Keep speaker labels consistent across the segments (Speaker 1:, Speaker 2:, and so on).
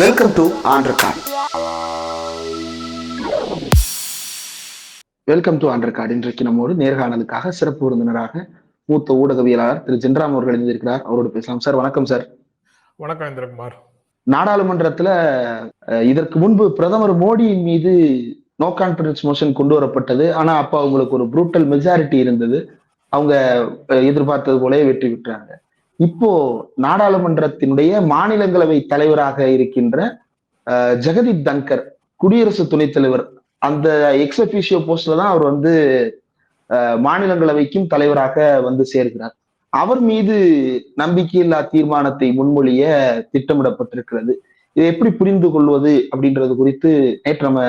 Speaker 1: Welcome to ஆண்டர்கார்ட். Welcome to ஆண்டர்கார்ட். இன்றைக்கு நம்மோடு நேர்காணலுக்காக சிறப்பு விருந்தினராக மூத்த ஊடகவியலாளர் திரு ஜென்ராம் அவர்கள் எழுந்திருக்கிறார். அவரோடு பேசலாம். சார் வணக்கம். சார்
Speaker 2: வணக்கம் இந்திரகுமார்.
Speaker 1: நாடாளுமன்றத்துல இதற்கு முன்பு பிரதமர் மோடியின் மீது நோ கான்பிடன்ஸ் மோஷன் கொண்டு வரப்பட்டது. ஆனா அப்ப அவங்களுக்கு ஒரு ப்ரூட்டல் மெஜாரிட்டி இருந்தது. அவங்க எதிர்பார்த்தது போலவே வெற்றி பெற்றாங்க. இப்போ நாடாளுமன்றத்தினுடைய மாநிலங்களவை தலைவராக இருக்கின்ற ஜெகதீப் தன்கர், குடியரசு துணைத் தலைவர், அந்த எக்ஸ் அபிஷியோ போஸ்ட்ல தான் அவர் வந்து மாநிலங்களவைக்கும் தலைவராக வந்து சேர்கிறார். அவர் மீது நம்பிக்கையில்லா தீர்மானத்தை முன்மொழிய திட்டமிடப்பட்டிருக்கிறது. இதை எப்படி புரிந்து கொள்வது அப்படின்றது குறித்து நேற்று நம்ம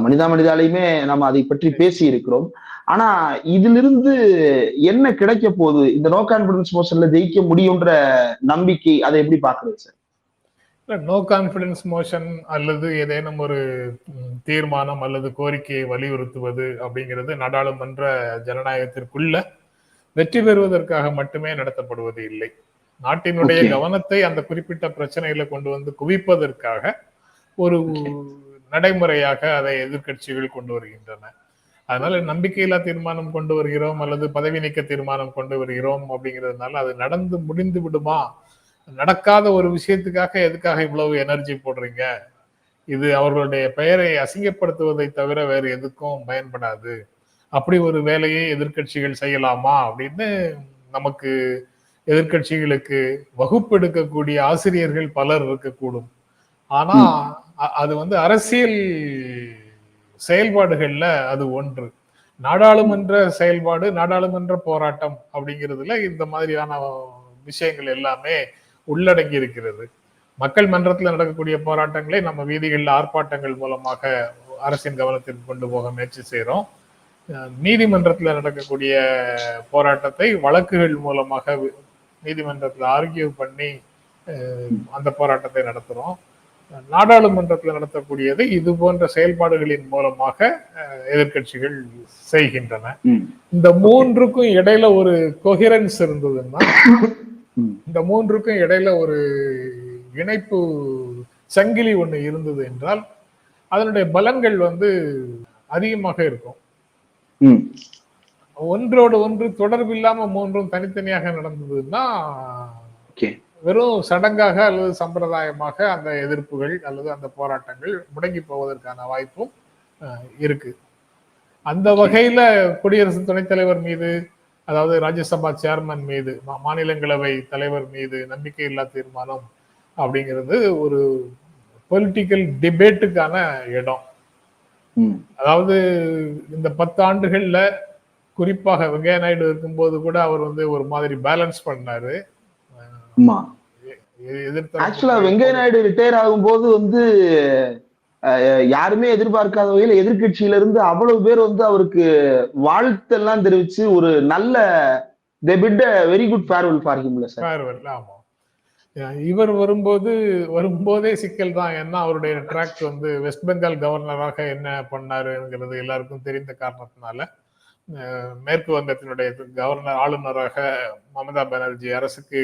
Speaker 1: மனிதாலையுமே நம்ம அதை பற்றி பேசி இருக்கிறோம். ஆனா இதிலிருந்து என்ன கிடைக்க போகுது? இந்த நோ கான்பிடன்ஸ் மோஷன்ல ஜெயிக்க முடியும்ன்ற நம்பிக்கை, அதை எப்படி பாக்குறது சார்?
Speaker 2: நோ கான்பிடன்ஸ் மோஷன் அல்லது ஏதேனும் ஒரு தீர்மானம் அல்லது கோரிக்கையை வலியுறுத்துவது அப்படிங்கிறது நாடாளுமன்ற ஜனநாயகத்திற்குள்ள வெற்றி பெறுவதற்காக மட்டுமே நடத்தப்படுவது இல்லை. நாட்டினுடைய கவனத்தை அந்த குறிப்பிட்ட பிரச்சனையில கொண்டு வந்து குவிப்பதற்காக ஒரு நடைமுறையாக அதை எதிர்கட்சிகள் கொண்டு வருகின்றன. அதனால நம்பிக்கையில்லா தீர்மானம் கொண்டு வருகிறோம் அல்லது பதவி நீக்க தீர்மானம் கொண்டு வருகிறோம் அப்படிங்கிறதுனால அது நடந்து முடிந்து விடுமா? நடக்காத ஒரு விஷயத்துக்காக எதுக்காக இவ்வளவு எனர்ஜி போடுறீங்க? இது அவர்களுடைய பெயரை அசிங்கப்படுத்துவதை தவிர வேறு எதுக்கும் பயன்படாது. அப்படி ஒரு வேலையை எதிர்கட்சிகள் செய்யலாமா அப்படின்னு நமக்கு எதிர்கட்சிகளுக்கு வகுப்பெடுக்கக்கூடிய ஆசிரியர்கள் பலர் இருக்கக்கூடும். ஆனா அது வந்து அரசியல் செயல்பாடுகள்ல அது ஒன்று. நாடாளுமன்ற செயல்பாடு, நாடாளுமன்ற போராட்டம் அப்படிங்கிறதுல இந்த மாதிரியான விஷயங்கள் எல்லாமே உள்ளடங்கி இருக்கிறது. மக்கள் மன்றத்தில் நடக்கக்கூடிய போராட்டங்களை நம்ம வீதிகளில் ஆர்ப்பாட்டங்கள் மூலமாக அரசின் கவனத்திற்கு கொண்டு போக முயற்சி செய்யறோம். நீதிமன்றத்தில் நடக்கக்கூடிய போராட்டத்தை வழக்குகள் மூலமாக நீதிமன்றத்தில் ஆர்கியூ பண்ணி அந்த போராட்டத்தை நடத்துறோம். நாடாளுமன்றத்தில் நடத்தக்கூடியதை இது போன்ற செயல்பாடுகளின் மூலமாக எதிர்கட்சிகள் செய்கின்றன. இந்த மூன்றுக்கும் இடையில ஒரு கொஹிரன்ஸ் இருந்ததுன்னா, இந்த மூன்றுக்கும் இடையில ஒரு இணைப்பு சங்கிலி ஒண்ணு இருந்தது என்றால் அதனுடைய பலன்கள் வந்து அதிகமாக இருக்கும். ஒன்றோடு ஒன்று தொடர்பு இல்லாம மூன்றும் தனித்தனியாக நடந்ததுன்னா வெறும் சடங்காக அல்லது சம்பிரதாயமாக அந்த எதிர்ப்புகள் அல்லது அந்த போராட்டங்கள் முடங்கி போவதற்கான வாய்ப்பும் இருக்கு. அந்த வகையில குடியரசு துணைத் தலைவர் மீது, அதாவது ராஜ்யசபா சேர்மன் மீது, மாநிலங்களவை தலைவர் மீது நம்பிக்கையில்லா தீர்மானம் அப்படிங்கிறது ஒரு பொலிட்டிக்கல் டிபேட்டுக்கான இடம். அதாவது இந்த 10 ஆண்டுகள்ல குறிப்பாக வெங்கையா நாயுடு இருக்கும்போது கூட அவர் வந்து ஒரு மாதிரி பேலன்ஸ் பண்ணாரு.
Speaker 1: ஆக்சுவலா வெங்கையா நாயுடு ரிட்டையர் ஆகும்போது வந்து யாருமே எதிர்பார்க்காத வகையில் எதிர்கட்சியில இருந்து அவ்வளவு பேர் வந்து அவருக்கு வாழ்த்தெல்லாம் தெரிவிச்சு ஒரு நல்ல very good farewell for him.
Speaker 2: ஆமா, இவர் வரும்போதே சிக்கல் தான். ஏன்னா அவருடைய ட்ராக் வந்து வெஸ்ட் பெங்கால் கவர்னராக என்ன பண்ணாருங்கிறது எல்லாருக்கும் தெரிந்த காரணத்தினால மேற்கு வங்கத்தினுடைய கவர்னர் ஆளுநராக மமதா பானர்ஜி அரசுக்கு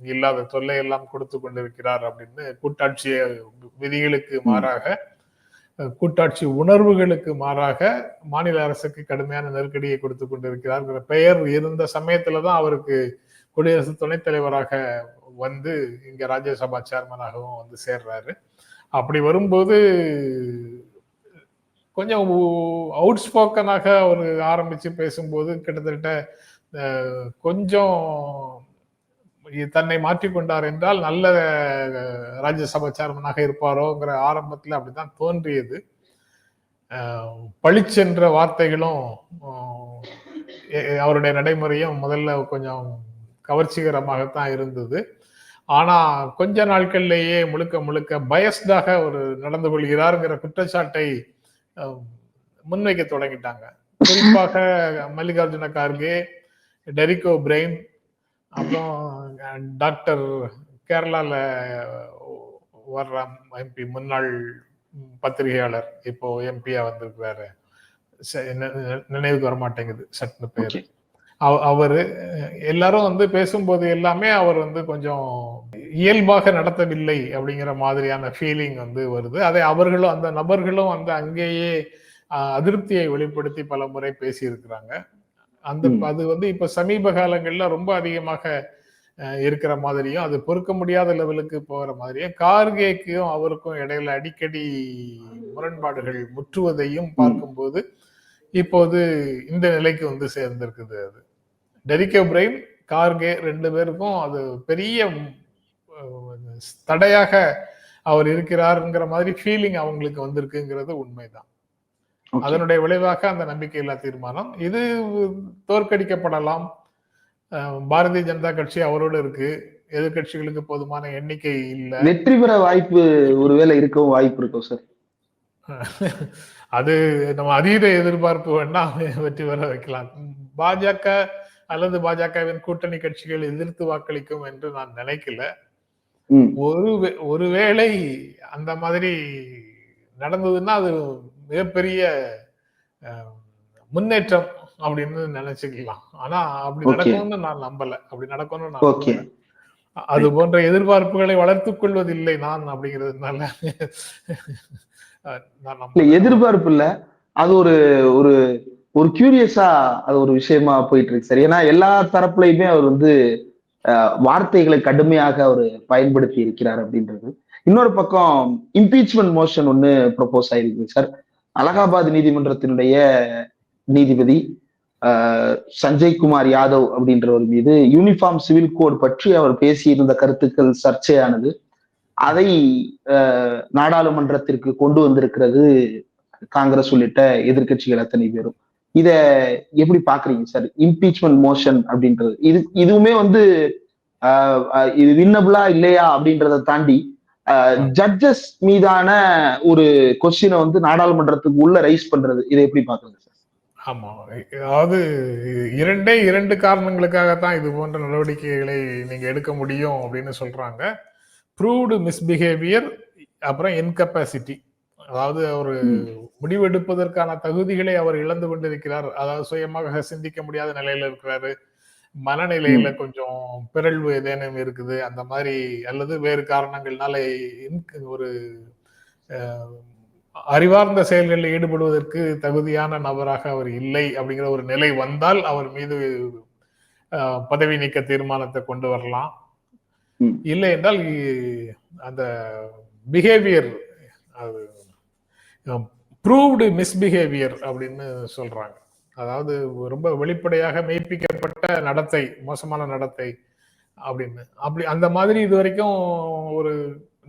Speaker 2: இல்லாத தொல்லை எல்லாம் கொடுத்து கொண்டிருக்கிறார் அப்படின்னு கூட்டாட்சி விதிகளுக்கு மாறாக, கூட்டாட்சி உணர்வுகளுக்கு மாறாக மாநில அரசுக்கு கடுமையான நெருக்கடியை கொடுத்து கொண்டிருக்கிறார் பெயர் இருந்த சமயத்துலதான் அவருக்கு குடியரசு துணைத் தலைவராக வந்து இங்க ராஜ்யசபா சேர்மனாகவும் வந்து சேர்றாரு. அப்படி வரும்போது கொஞ்சம் அவுட் ஸ்போக்கனாக அவர் ஆரம்பிச்சு பேசும்போது கிட்டத்தட்ட கொஞ்சம் தன்னை மாற்றிக்கொண்டார் என்றால் நல்ல ராஜ்யசபா சேர்மனாக இருப்பாரோங்கிற ஆரம்பத்தில் அப்படித்தான் தோன்றியது. பழிச்சென்ற வார்த்தைகளும் அவருடைய நடைமுறையும் முதல்ல கொஞ்சம் கவர்ச்சிகரமாகத்தான் இருந்தது. ஆனா கொஞ்ச நாட்கள்லேயே முழுக்க முழுக்க பயஸ்டாக ஒரு நடந்து கொள்கிறாருங்கிற குற்றச்சாட்டை முன்வைக்க தொடங்கிட்டாங்க. குறிப்பாக மல்லிகார்ஜுன கார்கே, டெரிக் ஓபிரைன், அப்புறம் டாக்டர் கேரளால வர்ற எம்பி, முன்னாள் பத்திரிகையாளர், இப்போ எம்பியா வந்திருக்கிறாரு, நினைவுக்கு வரமாட்டேங்குது சட்னு பேரு. அவரு எல்லாரும் வந்து பேசும்போது எல்லாமே அவர் வந்து கொஞ்சம் இயல்பாக நடத்தவில்லை அப்படிங்கிற மாதிரியான ஃபீலிங் வந்து வருது. அதை அவர்களும் அந்த நபர்களும் வந்து அங்கேயே அதிருப்தியை வெளிப்படுத்தி பல முறை பேசியிருக்கிறாங்க. அது வந்து இப்ப சமீப காலங்கள்ல ரொம்ப அதிகமாக இருக்கிற மாதிரியும், அது பொறுக்க முடியாத லெவலுக்கு போகிற மாதிரியும், கார்கேக்கும் அவருக்கும் இடையில அடிக்கடி முரண்பாடுகள் முற்றுவதையும் பார்க்கும்போது இப்போது இந்த நிலைக்கு வந்து சேர்ந்திருக்குது. அது டெரிக் ஒப்ரைன், கார்கே 2 பேருக்கும் அது பெரிய தடையாக அவர் இருக்கிறாருங்கிற மாதிரி ஃபீலிங் அவங்களுக்கு வந்திருக்குங்கிறது உண்மைதான். அதனுடைய விளைவாக அந்த நம்பிக்கையில்லா தீர்மானம் இது தோற்கடிக்கப்படலாம். பாரதிய ஜனதா கட்சி அவரோடு இருக்கு. எதிர்கட்சிகளுக்கு போதுமான எண்ணிக்கை இல்ல.
Speaker 1: வெற்றி பெற வாய்ப்பு ஒருவேளை இருக்கவும் வாய்ப்பு இருக்கும் சார்.
Speaker 2: அது நம்ம அதீத எதிர்பார்ப்பு வேணா வெற்றி பெற வைக்கலாம். பாஜக அல்லது பாஜகவின் கூட்டணி கட்சிகள் எதிர்த்து வாக்களிக்கும் என்று நான் நினைக்கல. ஒருவேளை அந்த மாதிரி நடந்ததுன்னா அது மிகப்பெரிய முன்னேற்றம் அப்படின்னு நினைச்சுக்கலாம். ஆனா அப்படி நடக்கும்னு நான் நம்பல. அப்படி நடக்கும்னு நான் நம்பல. அது போன்ற எதிர்பார்ப்புகளை வளர்த்துக் கொள்வதில்லை நான் அப்படிங்கிறதுனால
Speaker 1: எதிர்பார்ப்பு இல்ல, அது ஒரு ஒரு ஒரு கியூரியஸா அது ஒரு விஷயமா போயிட்டு இருக்கு சார். ஏன்னா எல்லா தரப்புலையுமே அவர் வந்து வார்த்தைகளை கடுமையாக அவர் பயன்படுத்தி இருக்கிறார் அப்படின்றது. இன்னொரு பக்கம் இம்பீச்மெண்ட் மோஷன் ஒண்ணு ப்ரொபோஸ் ஆயிருக்கு சார். அலகாபாத் நீதிமன்றத்தினுடைய நீதிபதி சஞ்சய் குமார் யாதவ் அப்படின்றவர் மீது யூனிஃபார்ம் சிவில் கோட் பற்றி அவர் பேசியிருந்த கருத்துக்கள் சர்ச்சையானது. அதை நாடாளுமன்றத்திற்கு கொண்டு வந்திருக்கிறது காங்கிரஸ் உள்ளிட்ட எதிர்கட்சிகள் அத்தனை பேரும். இத எப்படி பாக்குறீங்க சார்? இம்பீச்மெண்ட் மோஷன் அப்படின்றது இதுவுமே வந்து இது வின்னபிளா இல்லையா அப்படின்றத தாண்டி ஜட்ஜஸ் மீதான ஒரு கொஸ்டினை வந்து நாடாளுமன்றத்துக்கு உள்ள ரைஸ் பண்றது, இதை எப்படி பாக்குறீங்க சார்?
Speaker 2: ஆமா, அதாவது 2 காரணங்களுக்காகத்தான் இது போன்ற நடவடிக்கைகளை நீங்க எடுக்க முடியும் அப்படின்னு சொல்றாங்க. ப்ரூவ்டு மிஸ்பிஹேவியர், அப்புறம் இன்கப்பாசிட்டி. அதாவது ஒரு முடிவெடுப்பதற்கான தகுதிகளை அவர் இழந்து கொண்டிருக்கிறார். அதாவது சுயமாக சிந்திக்க முடியாத நிலையில இருக்கிறாரு. மனநிலையில கொஞ்சம் பிறழ்வு ஏதேனும் இருக்குது அந்த மாதிரி, அல்லது வேறு காரணங்கள்னால ஒரு அறிவார்ந்த செயல்களில் ஈடுபடுவதற்கு தகுதியான நபராக அவர் இல்லை அப்படிங்கிற ஒரு நிலை வந்தால் அவர் மீது பதவி நீக்க தீர்மானத்தை கொண்டு வரலாம். இல்லை என்றால் அந்த பிஹேவியர், ப்ரூவ்டு மிஸ்பிஹேவியர் அப்படின்னு சொல்றாங்க. அதாவது ரொம்ப வெளிப்படையாக மெய்ப்பிக்கப்பட்ட நடத்தை, மோசமான நடத்தை அப்படின்னு. அப்படி அந்த மாதிரி இது வரைக்கும் ஒரு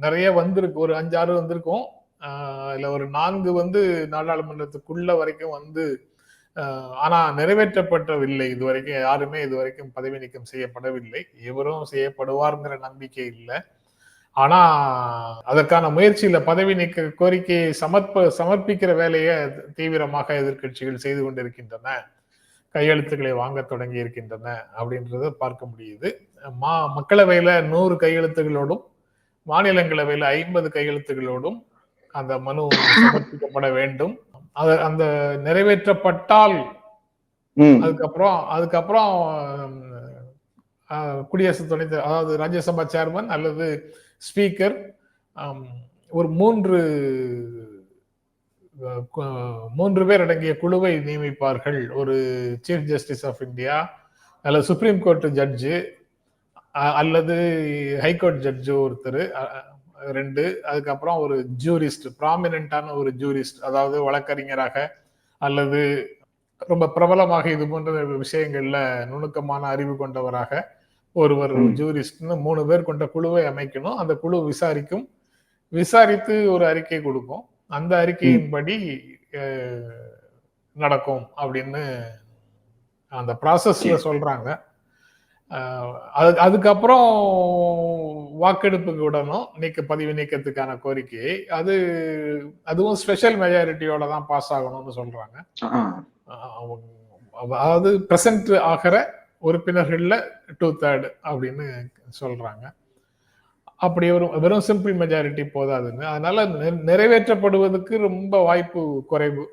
Speaker 2: நிறைய வந்திருக்கு. ஒரு 5-6 வந்திருக்கும். இல்ல ஒரு 4 வந்து நாடாளுமன்றத்துக்குள்ள வரைக்கும் வந்து, ஆனா நிறைவேற்றப்படவில்லை. இதுவரைக்கும் யாருமே இதுவரைக்கும் பதவி நீக்கம் செய்யப்படவில்லை. இவரும் செய்யப்படுவார்ங்கிற நம்பிக்கை இல்லை. ஆனா அதற்கான முயற்சியில பதவி நீக்க கோரிக்கையை சமர்ப்பிக்கிற வேலையை தீவிரமாக எதிர்கட்சிகள் செய்து கொண்டிருக்கின்றன. கையெழுத்துக்களை வாங்க தொடங்கி இருக்கின்றன அப்படின்றத பார்க்க முடியுது. மக்களவையில 100 கையெழுத்துகளோடும் மாநிலங்களவையில 50 கையெழுத்துகளோடும் அந்த மனு சமர்ப்பிக்கப்பட வேண்டும். அந்த நிறைவேற்றப்பட்டால் அதுக்கப்புறம் குடியரசு துணைத் அதாவது ராஜ்யசபா சேர்மன் அல்லது ஸ்பீக்கர் ஒரு 3 பேர் அடங்கிய குழுவை நியமிப்பார்கள். ஒரு சீஃப் ஜஸ்டிஸ் ஆஃப் இந்தியா அல்லது சுப்ரீம் கோர்ட் ஜட்ஜு அல்லது ஹைகோர்ட் ஜட்ஜு ஒருத்தர் 2, அதுக்கப்புறம் ஒரு ஜூரிஸ்ட், ப்ராமினென்டான ஒரு ஜூரிஸ்ட், அதாவது வழக்கறிஞராக அல்லது ரொம்ப பிரபலமாக இது போன்ற விஷயங்கள்ல நுணுக்கமான அறிவு கொண்டவராக ஒருவர் ஜூரிஸ்ட்னு 3 பேர் கொண்ட குழுவை அமைக்கணும். அந்த குழு விசாரித்து ஒரு அறிக்கை கொடுக்கும். அந்த அறிக்கையின்படி நடக்கும் அப்படின்னு அந்த ப்ராசஸ்ல சொல்றாங்க. அதுக்கப்புறம் வாக்கெடுப்புக்கு விடணும் பதவி நீக்கத்துக்கான கோரிக்கையை. அதுவும் ஸ்பெஷல் மெஜாரிட்டியோட தான் பாஸ் ஆகணும்னு சொல்றாங்க. அதாவது பிரசன்ட் ஆகிற உறுப்பினர்கள்ல 2/3 அப்படின்னு சொல்றாங்க. அப்படி வெறும் சிம்பிள் மெஜாரிட்டி போதாதுன்னு. அதனால நிறைவேற்றப்படுவதற்கு ரொம்ப வாய்ப்பு குறைவு.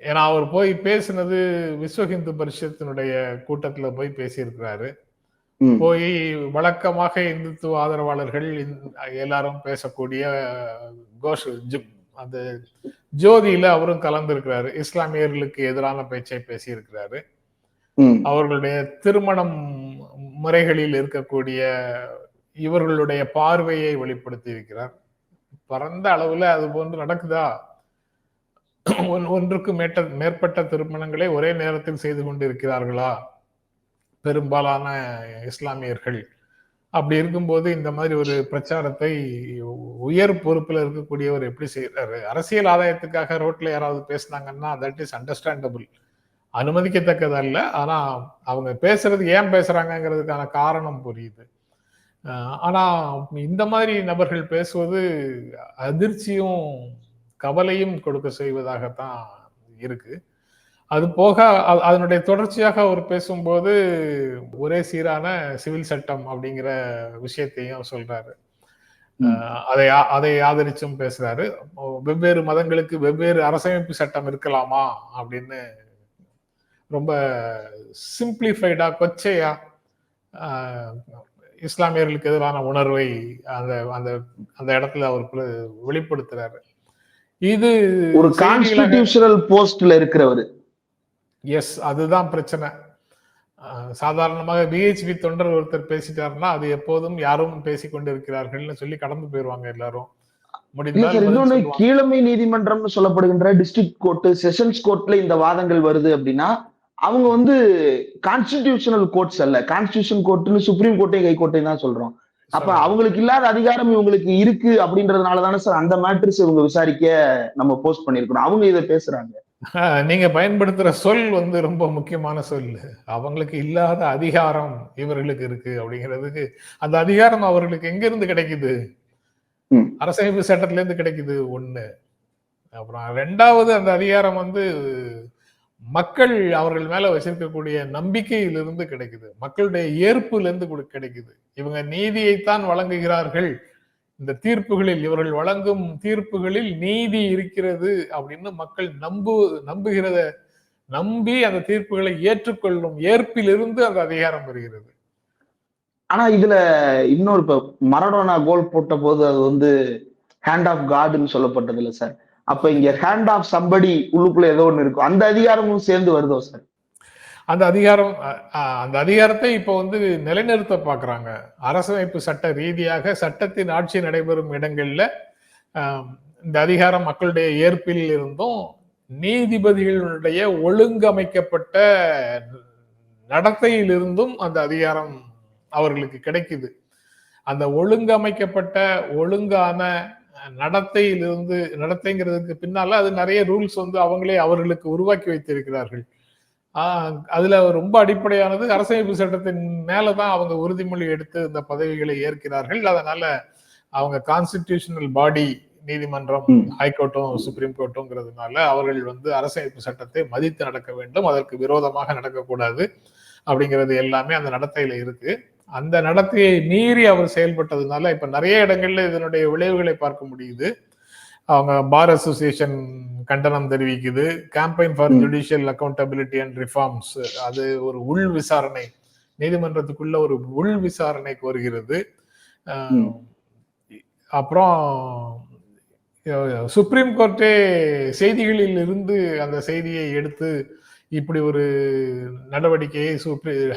Speaker 2: ஏன்னா அவர் போய் பேசினது விஸ்வ இந்து பரிஷத்தினுடைய கூட்டத்துல போய் பேசியிருக்கிறாரு. போய் வழக்கமாக இந்துத்துவ ஆதரவாளர்கள் எல்லாரும் பேசக்கூடிய கோஷ் அந்த ஜோதியில அவரும் கலந்திருக்கிறாரு. இஸ்லாமியர்களுக்கு எதிரான பேச்சை பேசியிருக்கிறாரு. அவர்களுடைய திருமணம் முறைகளில் இருக்கக்கூடிய இவர்களுடைய பார்வையை வெளிப்படுத்தி இருக்கிறார். பரந்த அளவுல அது போன்று நடக்குதா? ஒன்றுக்கு மேற்பட்ட திருமணங்களை ஒரே நேரத்தில் செய்து கொண்டிருக்கிறார்களா பெரும்பாலான இஸ்லாமியர்கள்? அப்படி இருக்கும்போது இந்த மாதிரி ஒரு பிரச்சாரத்தை உயர் பொறுப்பில் இருக்கக்கூடியவர் எப்படி செய்யறாரு? அரசியல் ஆதாயத்துக்காக ரோட்ல யாராவது பேசினாங்கன்னா தட் இஸ் அண்டர்ஸ்டாண்டபிள், அனுமதிக்கத்தக்கது அல்ல. ஆனா அவங்க பேசுறது ஏன் பேசுறாங்கிறதுக்கான காரணம் புரியுது. ஆனா இந்த மாதிரி நபர்கள் பேசுவது அதிர்ச்சியும் கவலையும் கொடுக்க செய்வதாகத்தான் இருக்கு. அது போக அதனுடைய தொடர்ச்சியாக அவர் பேசும்போது ஒரே சீரான சிவில் சட்டம் அப்படிங்கிற விஷயத்தையும் சொல்றாரு. அதை ஆதரிச்சும் பேசுறாரு. வெவ்வேறு மதங்களுக்கு வெவ்வேறு அரசமைப்பு சட்டம் இருக்கலாமா அப்படின்னு ரொம்ப சிம்பிளிஃபைடா, கொச்சையா இஸ்லாமியர்களுக்கு எதிரான உணர்வை அந்த அந்த அந்த இடத்துல அவர் வெளிப்படுத்துறாரு. இது
Speaker 1: ஒரு கான்ஸ்டிடியூஷனல் போஸ்ட்ல இருக்கிறவர்.
Speaker 2: எஸ், அதுதான் பிரச்சனை. சாதாரணமாக பிஹெச்பி தொண்டர் ஒருத்தர் பேசிட்டாருன்னா அது எப்போதும் யாரும் பேசிக்கொண்டிருக்கிறார்கள்னு சொல்லி கடந்து போயிருவாங்க எல்லாரும்.
Speaker 1: இன்னொன்னு, கீழமை நீதிமன்றம்னு சொல்லப்படுகின்ற டிஸ்ட்ரிக்ட் கோர்ட், செஷன்ஸ் கோர்ட்ல இந்த வாதங்கள் வருது அப்படின்னா அவங்க வந்து கான்ஸ்டிடியூஷனல் கோர்ட்ஸ் அல்ல. கான்ஸ்டிடியூஷன் கோர்ட்னு சுப்ரீம் கோர்ட்டையும் ஹைகோர்ட்டையும் தான் சொல்றோம். அப்ப அவங்களுக்கு இல்லாத அதிகாரம் இவங்களுக்கு இருக்கு அப்படின்றதுனாலதானே சார் அந்த மேட்ரிக்ஸ் இவங்க விசாரிக்க நம்ம போஸ்ட் பண்ணிருக்கோம். அவங்க இதை பேசுறாங்க.
Speaker 2: நீங்க பயன்படுத்துற சொல் வந்து ரொம்ப முக்கியமான சொல். அவங்களுக்கு இல்லாத அதிகாரம் இவர்களுக்கு இருக்கு அப்படிங்கிறதுக்கு, அந்த அதிகாரம் அவர்களுக்கு எங்க இருந்து கிடைக்குது? அரசமைப்பு சட்டத்துல இருந்து கிடைக்குது ஒண்ணு. அப்புறம் ரெண்டாவது, அந்த அதிகாரம் வந்து மக்கள் அவர்கள் மேல வச்சிருக்கக்கூடிய நம்பிக்கையிலிருந்து கிடைக்குது, மக்களுடைய ஏற்புல இருந்து கிடைக்குது. இவங்க நீதியைத்தான் வழங்குகிறார்கள், இந்த தீர்ப்புகளில் இவர்கள் வழங்கும் தீர்ப்புகளில் நீதி இருக்கிறது அப்படின்னு மக்கள் நம்புகிறத நம்பி அந்த தீர்ப்புகளை ஏற்றுக்கொள்ளும் ஏற்பிலிருந்து அந்த அதிகாரம் வருகிறது.
Speaker 1: ஆனா இதுல இன்னொரு, இப்ப மரடோனா கோல் போட்ட போது அது வந்து ஹேண்ட் ஆஃப் காட்னு சொல்லப்பட்டது இல்ல சார்? அப்ப இங்க ஹேண்ட் ஆஃப் சம்படி உள்ளுக்குள்ள ஏதோ ஒண்ணு இருக்கும், அந்த அதிகாரமும் சேர்ந்து வருதோ சார்?
Speaker 2: அந்த அதிகாரத்தை இப்போ வந்து நிலைநிறுத்த பாக்குறாங்க. அரசமைப்பு சட்ட ரீதியாக சட்டத்தின் ஆட்சி நடைபெறும் இடங்கள்ல இந்த அதிகாரம் மக்களுடைய ஏற்பில் இருந்தும் நீதிபதிகளுடைய ஒழுங்கமைக்கப்பட்ட நடத்தையிலிருந்தும் அந்த அதிகாரம் அவர்களுக்கு கிடைக்குது. அந்த ஒழுங்கமைக்கப்பட்ட ஒழுங்கான நடத்தையிலிருந்து, நடத்தைங்கிறதுக்கு பின்னால அது நிறைய ரூல்ஸ் வந்து அவங்களே அவர்களுக்கு உருவாக்கி வைத்திருக்கிறார்கள். அதுல ரொம்ப அடிப்படையானது அரசமைப்பு சட்டத்தின் மேலதான் அவங்க உறுதிமொழி எடுத்து இந்த பதவிகளை ஏற்கிறார்கள். அதனால அவங்க கான்ஸ்டிடியூஷனல் பாடி, நீதிமன்றம், ஹைகோர்ட்டும் சுப்ரீம் கோர்ட்டுங்கிறதுனால அவர்கள் வந்து அரசமைப்பு சட்டத்தை மதித்து நடக்க வேண்டும், அதற்கு விரோதமாக நடக்கக்கூடாது அப்படிங்கிறது எல்லாமே அந்த நடத்தையில இருக்கு. அந்த நடத்தையை மீறி அவர் செயல்பட்டதுனால இப்ப நிறைய இடங்கள்ல இதனுடைய விளைவுகளை பார்க்க முடியுது. அவங்க பார் அசோசியேஷன் கண்டனம் தெரிவிக்குது. Campaign for judicial accountability and reforms, அது ஒரு உள் விசாரணை, நீதிமன்றத்துக்குள்ள ஒரு உள் விசாரணை கோருகிறது. அப்புறம் சுப்ரீம் கோர்ட்டே செய்திகளில் இருந்து அந்த செய்தியை எடுத்து இப்படி ஒரு நடவடிக்கையை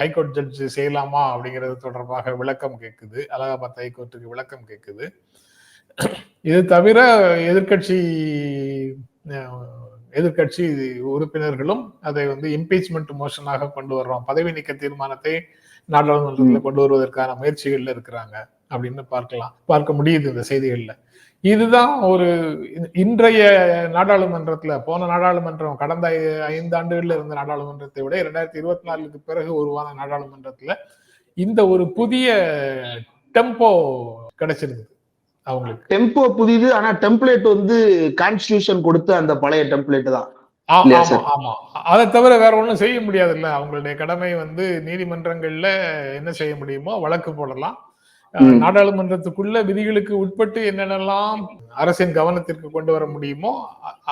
Speaker 2: ஹைகோர்ட் ஜட்ஜ் செய்யலாமா அப்படிங்கிறது தொடர்பாக விளக்கம் கேட்குது. அலகாபாத் ஹைகோர்ட்டுக்கு விளக்கம் கேட்குது. இது தவிர எதிர்கட்சி உறுப்பினர்களும் அதை வந்து இம்பீச்மெண்ட் மோஷனாக கொண்டு வர்றோம், பதவி நீக்க தீர்மானத்தை நாடாளுமன்றத்தில் கொண்டு வருவதற்கான முயற்சிகள்ல இருக்கிறாங்க அப்படின்னு பார்க்க முடியுது இந்த செய்திகள்ல. இதுதான் ஒரு இன்றைய நாடாளுமன்றத்துல, போன நாடாளுமன்றம் கடந்த 5 ஆண்டுகள்ல இருந்த நாடாளுமன்றத்தை விட 2024 பிறகு உருவான நாடாளுமன்றத்துல இந்த ஒரு புதிய டெம்போ கிடைச்சிருக்கு அவங்களுக்கு.
Speaker 1: டெம்போ புதிது, ஆனா டெம்ப்ளேட் வந்து கான்ஸ்டிடியூஷன் கொடுத்த அந்த பழைய டெம்ப்ளேட் தான்.
Speaker 2: ஆமா, அதை தவிர வேற ஒண்ணும் செய்ய முடியாது இல்ல. அவங்களுடைய கடமை வந்து நீதிமன்றங்கள்ல என்ன செய்ய முடியுமோ வழக்கு போடலாம், நாடாளுமன்றத்துக்குள்ள விதிகளுக்கு உட்பட்டு என்னென்னலாம் அரசின் கவனத்திற்கு கொண்டு வர முடியுமோ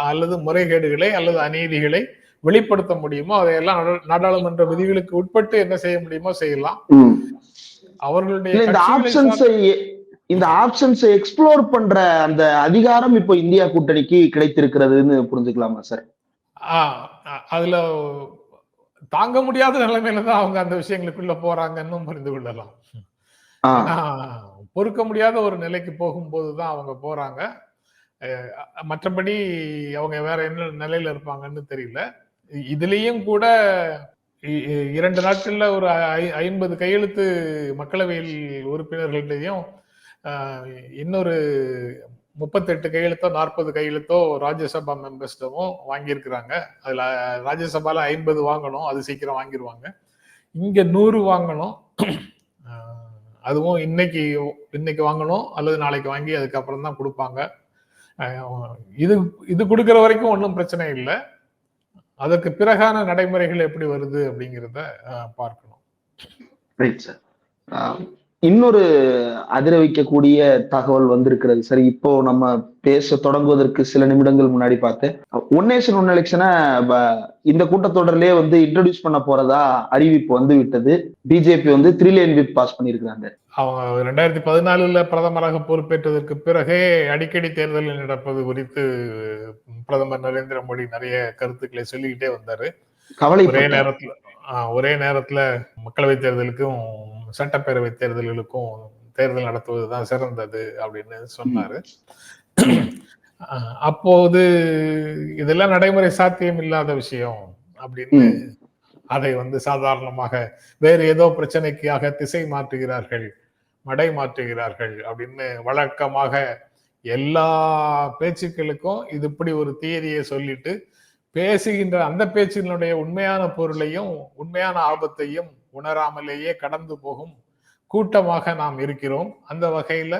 Speaker 2: அல்லது முறைகேடுகளை அல்லது அநீதிகளை வெளிப்படுத்த முடியுமோ அதையெல்லாம் நாடாளுமன்ற விதிகளுக்கு உட்பட்டு என்ன செய்ய முடியுமோ செய்யலாம். அவர்களுடைய
Speaker 1: இந்த ஆப்ஷன்ஸை எக்ஸ்ப்ளோர் பண்ற அந்த அதிகாரம் இப்போ இந்தியா கூட்டணிக்கு கிடைத்திருக்கிறதுன்னு புரிஞ்சுக்கலாமா சார்?
Speaker 2: அதுல தாங்க முடியாத நிலைமையில தான் அவங்க அந்த விஷயங்களுக்குள்ள போறாங்கன்னு புரிந்து கொள்ளலாம். பொறுக்க முடியாத ஒரு நிலைக்கு போகும்போதுதான் அவங்க போறாங்க. மற்றபடி அவங்க வேற என்ன நிலையில இருப்பாங்கன்னு தெரியல. இதுலயும் கூட 2 நாட்கள்ல ஒரு 50 கையெழுத்து மக்களவையில் உறுப்பினர்களிடையும் இன்னொரு 38 கையெழுத்தோ 40 கையெழுத்தோ ராஜ்யசபா மெம்பர்ஸ்டவும் வாங்கியிருக்கிறாங்க. அதுல ராஜ்யசபால 50 வாங்கணும், அது சீக்கிரம் வாங்கிடுவாங்க. இங்க 100 வாங்கணும், அதுவும் இன்னைக்கு வாங்கணும் அல்லது நாளைக்கு வாங்கி அதுக்கப்புறம் தான் கொடுப்பாங்க. இது கொடுக்கிற வரைக்கும் ஒன்றும் பிரச்சனை இல்லை. அதற்கு பிறகான நடைமுறைகள் எப்படி வருது அப்படிங்கிறத பார்க்கணும்.
Speaker 1: இன்னொரு அதிர வைக்கக்கூடிய தகவல் வந்திருக்கிறது. சரி, இப்போ நம்ம பேச தொடங்குவதற்கு சில நிமிடங்கள் முன்னாடி பார்த்தேன், ஒன் நேஷன் ஒன் எலெக்ஷனை இந்த கூட்டத்தொடர்லயே இன்ட்ரோடியூஸ் பண்ண போறதா அறிவிப்பு வந்து விட்டது. பிஜேபி 3 லேன் விப் பாஸ் பண்ணிருக்காங்க.
Speaker 2: அவங்க 2014 பிரதமராக பொறுப்பேற்றதற்கு பிறகே அடிக்கடி தேர்தலில் நடப்பது குறித்து பிரதமர் நரேந்திர மோடி நிறைய கருத்துக்களை சொல்லிக்கிட்டே வந்தாரு. ஒரே நேரத்துல மக்களவை தேர்தலுக்கும் சட்டப்பேரவை தேர்தல்களுக்கும் தேர்தல் நடத்துவதுதான் சிறந்தது அப்படின்னு சொன்னாரு. அப்போது இதெல்லாம் நடைமுறை சாத்தியம் இல்லாத விஷயம் அப்படின்னு அதை சாதாரணமாக வேறு ஏதோ பிரச்சனைக்காக திசை மாற்றுகிறார்கள், மடை மாற்றுகிறார்கள் அப்படின்னு வழக்கமாக எல்லா பேச்சுக்களுக்கும் இது இப்படி ஒரு தியரியை சொல்லிட்டு பேசுகின்ற அந்த பேச்சினுடைய உண்மையான பொருளையும் உண்மையான ஆபத்தையும் உணராமலேயே கடந்து போகும் கூட்டமாக நாம் இருக்கிறோம். அந்த வகையில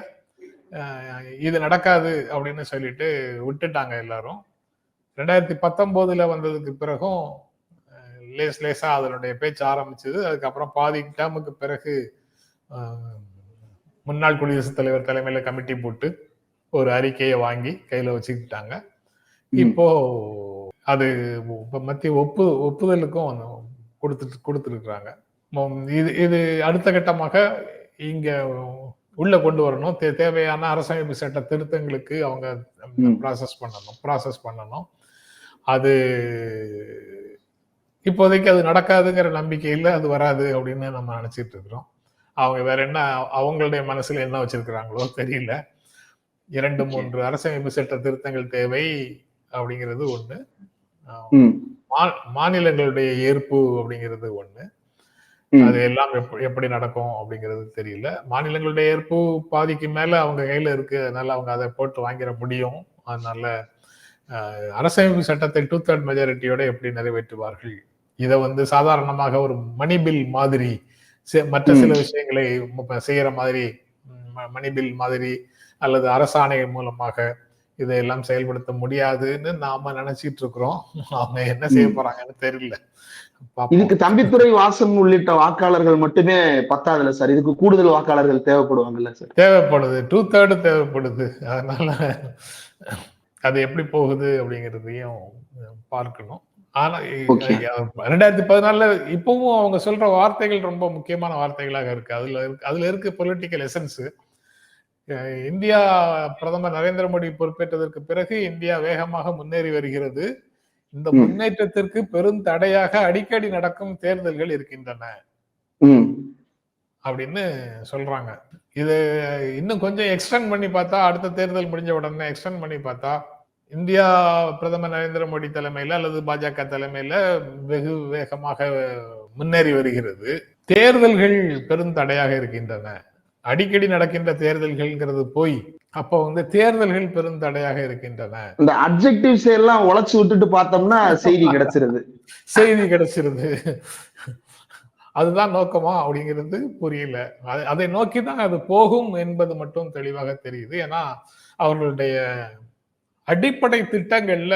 Speaker 2: இது நடக்காது அப்படின்னு சொல்லிட்டு விட்டுட்டாங்க எல்லாரும். 2019 வந்ததுக்கு பிறகும் லேசா அதனுடைய பேச்சு ஆரம்பிச்சது. அதுக்கப்புறம் பாதி டேமுக்கு பிறகு முன்னாள் குடியரசுத் தலைவர் தலைமையில கமிட்டி போட்டு ஒரு அறிக்கையை வாங்கி கையில வச்சுக்கிட்டாங்க. இப்போ அது மத்திய ஒப்புதலுக்கும் கொடுத்துருக்குறாங்க. இது அடுத்த கட்டமாக இங்க உள்ள கொண்டு வரணும். தேவையான அரசமைப்பு சட்ட திருத்தங்களுக்கு அவங்க ப்ராசஸ் பண்ணணும். அது இப்போதைக்கு அது நடக்காதுங்கிற நம்பிக்கையில் அது வராது அப்படின்னு நம்ம நினைச்சிட்டு இருக்கிறோம். அவங்க வேற என்ன அவங்களுடைய மனசுல என்ன வச்சிருக்கிறாங்களோ தெரியல. 2-3 அரசமைப்பு சட்ட திருத்தங்கள் தேவை அப்படிங்கிறது ஒண்ணு, மாநிலங்களுடைய ஏற்பு அப்படிங்கிறது ஒண்ணு. அது எல்லாம் எப்படி நடக்கும் அப்படிங்கிறது தெரியல. மாநிலங்களுடைய ஏற்பு பாதிக்கு மேல அவங்க கையில இருக்கு, அதனால அவங்க அதை போட்டு வாங்கிட முடியும். அதனால அரசமைப்பு சட்டத்தை 2/3 மெஜாரிட்டியோட எப்படி நிறைவேற்றுவார்கள்? இதை சாதாரணமாக ஒரு மணி பில் மாதிரி மற்ற சில விஷயங்களை செய்யற மாதிரி மணி பில் மாதிரி அல்லது அரசாணை மூலமாக இதையெல்லாம் செயல்படுத்த முடியாதுன்னு நாம நினைச்சிட்டு இருக்கிறோம். அவங்க என்ன செய்ய போறாங்கன்னு தெரியல.
Speaker 1: இதுக்கு தம்பித்துறை வாசன் உள்ளிட்ட வாக்காளர்கள் மட்டுமே பத்தாதுல சார், இதுக்கு கூடுதல் வாக்காளர்கள் தேவைப்படுவாங்கல்ல சார்?
Speaker 2: தேவைப்படுது, 2/3 தேவைப்படுது. அதனால அது எப்படி போகுது அப்படிங்கிறதையும் பார்க்கணும். ஆனா 2014 இப்பவும் அவங்க சொல்ற வார்த்தைகள் ரொம்ப முக்கியமான வார்த்தைகளாக இருக்கு. அதுல இருக்கு பொலிட்டிக்கல் எசன்ஸ். இந்தியா பிரதமர் நரேந்திர மோடி பொறுப்பேற்றதற்கு பிறகு இந்தியா வேகமாக முன்னேறி வருகிறது. இந்த முன்னேற்றத்திற்கு பெரும் தடையாக அடிக்கடி நடக்கும் தேர்தல்கள் இருக்கின்றன அப்படின்னு சொல்றாங்க. இது இன்னும் கொஞ்சம் எக்ஸ்டெண்ட் பண்ணி பார்த்தா, அடுத்த தேர்தல் முடிஞ்ச உடனே எக்ஸ்டெண்ட் பண்ணி பார்த்தா, இந்தியா பிரதமர் நரேந்திர மோடி தலைமையில அல்லது பாஜக தலைமையில வெகு வேகமாக முன்னேறி வருகிறது. தேர்தல்கள் பெரும் தடையாக இருக்கின்றன. அடிக்கடி நடக்கின்ற தேர்தல்கள்ங்கிறது போய் அப்ப தேர்தல்கள் பெரும் தடையாக இருக்கின்றன.
Speaker 1: இந்த அட்ஜெக்டிவ்ஸ் எல்லாம் உழைச்சு விட்டுட்டு பார்த்தோம்னா செய்தி கிடைச்சிருது.
Speaker 2: அதுதான் நோக்கமா அப்படிங்கிறது புரியல. அதை நோக்கிதான் அது போகும் என்பது மட்டும் தெளிவாக தெரியுது. ஏன்னா அவர்களுடைய அடிப்படை திட்டங்கள்ல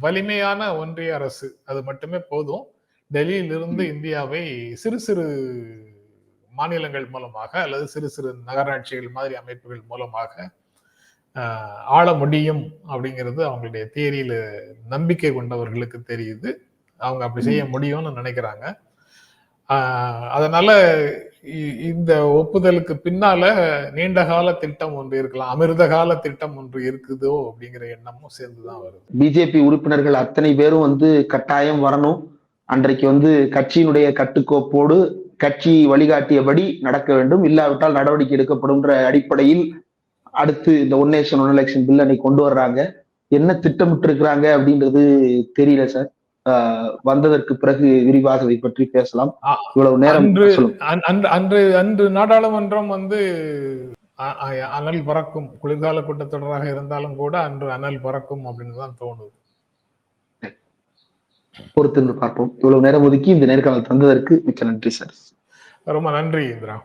Speaker 2: வலிமையான ஒன்றிய அரசு அது மட்டுமே போதும். டெல்லியிலிருந்து இந்தியாவை சிறு சிறு மாநிலங்கள் மூலமாக அல்லது சிறு சிறு நகராட்சிகள் மாதிரி அமைப்புகள் மூலமாக ஆள முடியும் அப்படிங்கிறது அவங்களுடைய தியரியில நம்பிக்கை கொண்டவர்களுக்கு தெரியுது. அவங்க அப்படி செய்ய முடியும்னு நினைக்கிறாங்க. அதனால இந்த ஒப்புதலுக்கு பின்னால நீண்ட கால திட்டம் ஒன்று இருக்கலாம், அமிர்த கால திட்டம் ஒன்று இருக்குதோ அப்படிங்கிற எண்ணமும் சேர்ந்துதான் வருது.
Speaker 1: பிஜேபி உறுப்பினர்கள் அத்தனை பேரும் கட்டாயம் வரணும். அன்றைக்கு கட்சியினுடைய கட்டுக்கோப்போடு கட்சி வழிகாட்டியபடி நடக்க வேண்டும், இல்லாவிட்டால் நடவடிக்கை எடுக்கப்படும் அடிப்படையில் அடுத்து இந்த one nation one election bill அன்னைக்கு கொண்டு வர்றாங்க. என்ன திட்டமிட்டு இருக்கிறாங்க அப்படின்றது தெரியல சார். வந்ததற்கு பிறகு விரிவாக இதை பற்றி பேசலாம். இவ்வளவு நேரம்
Speaker 2: அன்று நாடாளுமன்றம் அனல் பறக்கும், குளிர்கால கூட்டத்தொடராக இருந்தாலும் கூட அன்று அனல் பறக்கும் அப்படின்னு தான் தோணுது.
Speaker 1: பொறுத்திருந்து பார்ப்போம். இவ்வளவு நேரம் ஒதுக்கி இந்த நேர்காணல் தந்ததற்கு மிக்க நன்றி சார்.
Speaker 2: ரொம்ப நன்றி இந்திரா.